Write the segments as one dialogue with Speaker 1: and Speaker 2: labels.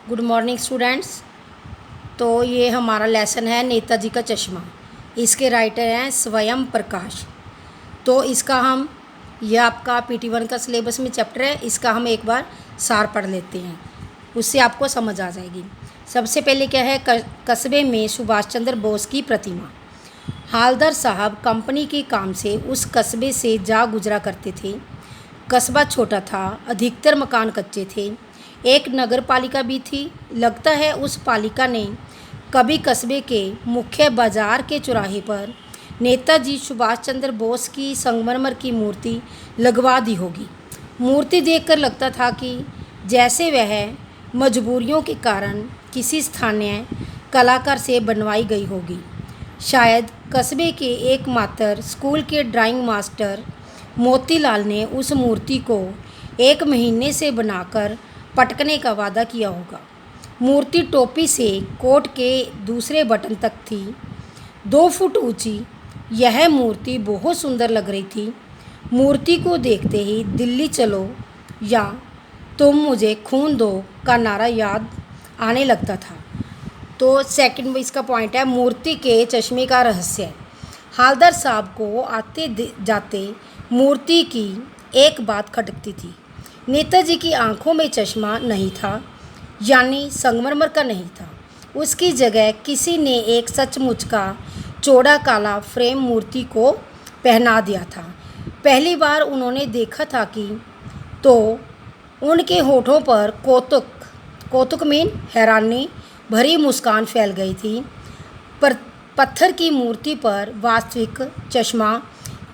Speaker 1: Good morning students. तो ये हमारा लेसन है नेताजी का चश्मा। इसके राइटर हैं स्वयं प्रकाश। तो इसका हम ये आपका PT1 का सिलेबस में चैप्टर है, इसका हम एक बार सार पढ़ लेते हैं, उससे आपको समझ आ जाएगी। सबसे पहले क्या है, कस्बे में सुभाष चंद्र बोस की प्रतिमा। हालदार साहब कंपनी के काम से उस कस्बे से जा गुजरा करते थे। कस्बा छोटा था, अधिकतर मकान कच्चे थे। एक नगर पालिका भी थी। लगता है उस पालिका ने कभी कस्बे के मुख्य बाजार के चौराहे पर नेताजी सुभाष चंद्र बोस की संगमरमर की मूर्ति लगवा दी होगी। मूर्ति देखकर लगता था कि जैसे वह मजबूरियों के कारण किसी स्थानीय कलाकार से बनवाई गई होगी। शायद कस्बे के एकमात्र स्कूल के ड्राइंग मास्टर मोतीलाल ने उस मूर्ति को 1 महीने से बनाकर पटकने का वादा किया होगा। मूर्ति टोपी से कोट के दूसरे बटन तक थी। 2 फुट ऊंची यह मूर्ति बहुत सुंदर लग रही थी। मूर्ति को देखते ही दिल्ली चलो या तुम मुझे खून दो का नारा याद आने लगता था। तो सेकंड में इसका पॉइंट है मूर्ति के चश्मे का रहस्य। हालदार साहब को आते जाते मूर्ति की एक बात खटकती थी। नेताजी की आंखों में चश्मा नहीं था, यानी संगमरमर का नहीं था। उसकी जगह किसी ने एक सचमुच का चौड़ा काला फ्रेम मूर्ति को पहना दिया था। पहली बार उन्होंने देखा था कि तो उनके होठों पर कौतुक मीन हैरानी भरी मुस्कान फैल गई थी। पर पत्थर की मूर्ति पर वास्तविक चश्मा,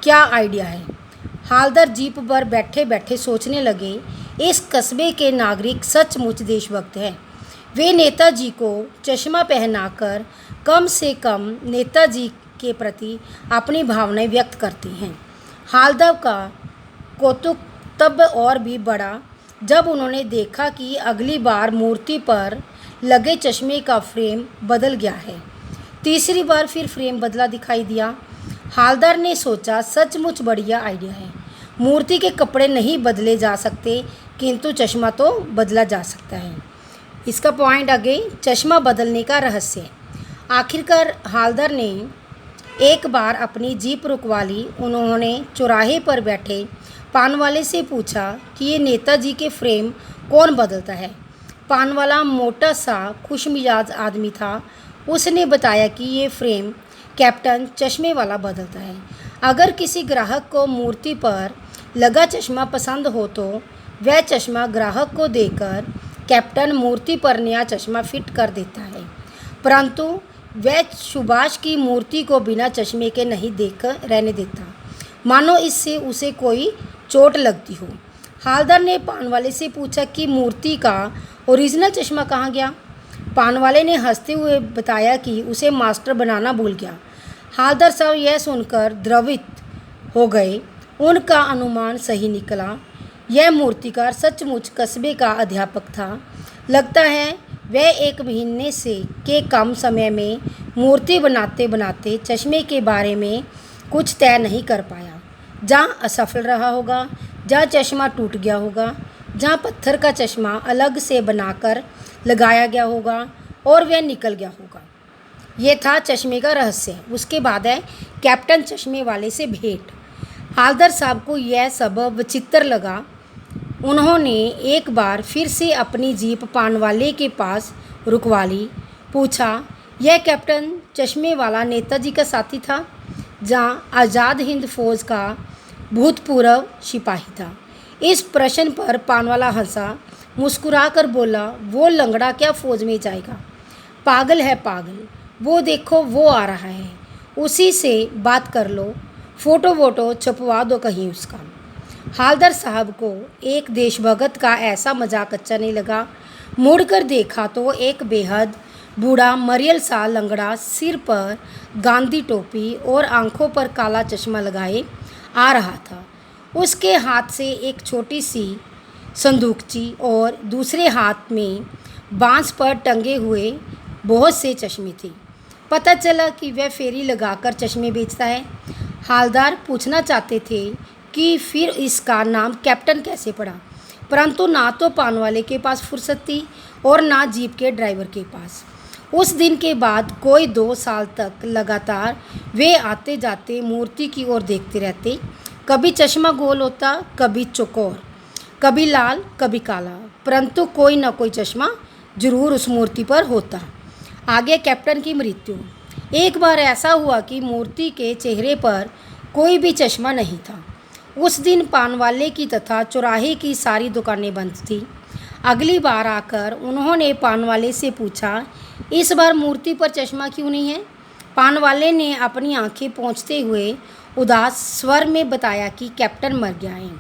Speaker 1: क्या आइडिया है। हालदार जीप पर बैठे बैठे सोचने लगे, इस कस्बे के नागरिक सचमुच देशभक्त हैं। वे नेताजी को चश्मा पहनाकर कम से कम नेताजी के प्रति अपनी भावनाएं व्यक्त करते हैं। हालदार का कौतुक तब और भी बढ़ा जब उन्होंने देखा कि अगली बार मूर्ति पर लगे चश्मे का फ्रेम बदल गया है। तीसरी बार फिर फ्रेम बदला दिखाई दिया। हालदार ने सोचा, सचमुच बढ़िया आइडिया है। मूर्ति के कपड़े नहीं बदले जा सकते, किंतु चश्मा तो बदला जा सकता है। इसका पॉइंट आगे, चश्मा बदलने का रहस्य। आखिरकार हालदार ने एक बार अपनी जीप रुकवा ली। उन्होंने चौराहे पर बैठे पान वाले से पूछा कि ये नेताजी के फ्रेम कौन बदलता है। पान वाला मोटा सा खुशमिजाज आदमी था। उसने बताया कि ये फ्रेम कैप्टन चश्मे वाला बदलता है। अगर किसी ग्राहक को मूर्ति पर लगा चश्मा पसंद हो तो वह चश्मा ग्राहक को देकर कैप्टन मूर्ति पर नया चश्मा फिट कर देता है, परंतु वह सुभाष की मूर्ति को बिना चश्मे के नहीं देखकर रहने देता, मानो इससे उसे कोई चोट लगती हो। हालदार ने पान वाले से पूछा कि मूर्ति का ओरिजिनल चश्मा कहाँ गया। पान वाले ने हंसते हुए बताया कि उसे मास्टर बनाना भूल गया। हालदार साहब यह सुनकर द्रवित हो गए। उनका अनुमान सही निकला। यह मूर्तिकार सचमुच कस्बे का अध्यापक था। लगता है वह 1 महीने से के कम समय में मूर्ति बनाते बनाते चश्मे के बारे में कुछ तय नहीं कर पाया। जहाँ असफल रहा होगा, जहाँ चश्मा टूट गया होगा, जहाँ पत्थर का चश्मा अलग से बनाकर लगाया गया होगा और वह निकल गया होगा। ये था चश्मे का रहस्य। उसके बाद है कैप्टन चश्मे वाले से भेंट। हालदार साहब को यह सब विचित्र लगा। उन्होंने एक बार फिर से अपनी जीप पान वाले के पास रुकवा ली। पूछा, यह कैप्टन चश्मे वाला नेताजी का साथी था, जहाँ आज़ाद हिंद फौज का भूतपूर्व सिपाही था। इस प्रश्न पर पानवाला हंसा, मुस्कुरा कर बोला, वो लंगड़ा क्या फौज में जाएगा, पागल है पागल। वो देखो वो आ रहा है, उसी से बात कर लो, फ़ोटो वोटो छपवा दो कहीं उसका। हालदार साहब को एक देशभक्त का ऐसा मजाक अच्छा नहीं लगा। मुड़कर देखा तो एक बेहद बूढ़ा मरियल सा लंगड़ा, सिर पर गांधी टोपी और आंखों पर काला चश्मा लगाए आ रहा था। उसके हाथ से एक छोटी सी संदूकची और दूसरे हाथ में बांस पर टंगे हुए बहुत से चश्मे थे। पता चला कि वह फेरी लगाकर चश्मे बेचता है। हालदार पूछना चाहते थे कि फिर इसका नाम कैप्टन कैसे पड़ा, परंतु ना तो पान वाले के पास फुर्सत थी और ना जीप के ड्राइवर के पास। उस दिन के बाद कोई 2 साल तक लगातार वे आते जाते मूर्ति की ओर देखते रहते। कभी चश्मा गोल होता, कभी चौकोर, कभी लाल, कभी काला, परंतु कोई न कोई चश्मा जरूर उस मूर्ति पर होता। आगे कैप्टन की मृत्यु। एक बार ऐसा हुआ कि मूर्ति के चेहरे पर कोई भी चश्मा नहीं था। उस दिन पान वाले की तथा चौराहे की सारी दुकानें बंद थीं। अगली बार आकर उन्होंने पान वाले से पूछा, इस बार मूर्ति पर चश्मा क्यों नहीं है? पान वाले ने अपनी आंखें पोंछते हुए उदास स्वर में बताया कि कैप्टन मर गया है।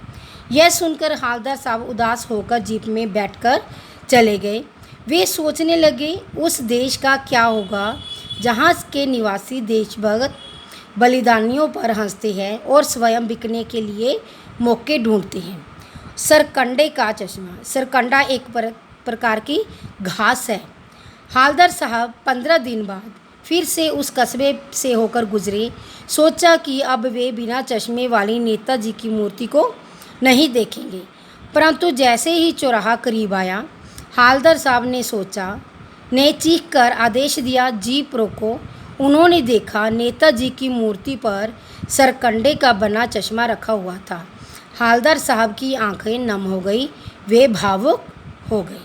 Speaker 1: यह सुनकर हवलदार साहब उदास होकर जीप में बैठकर चले गए। वे सोचने लगे, उस देश का क्या होगा जहाँ के निवासी देशभक्त बलिदानियों पर हंसते हैं और स्वयं बिकने के लिए मौके ढूंढते हैं। सरकंडे का चश्मा। सरकंडा एक प्रकार की घास है। हवलदार साहब 15 दिन बाद फिर से उस कस्बे से होकर गुजरे। सोचा कि अब वे बिना चश्मे वाली नेताजी की मूर्ति को नहीं देखेंगे, परंतु जैसे ही चौराहा करीब आया, हवलदार साहब ने चीख कर आदेश दिया, जीप रोको। उन्होंने देखा नेताजी की मूर्ति पर सरकंडे का बना चश्मा रखा हुआ था। हवलदार साहब की आंखें नम हो गई, वे भावुक हो गए।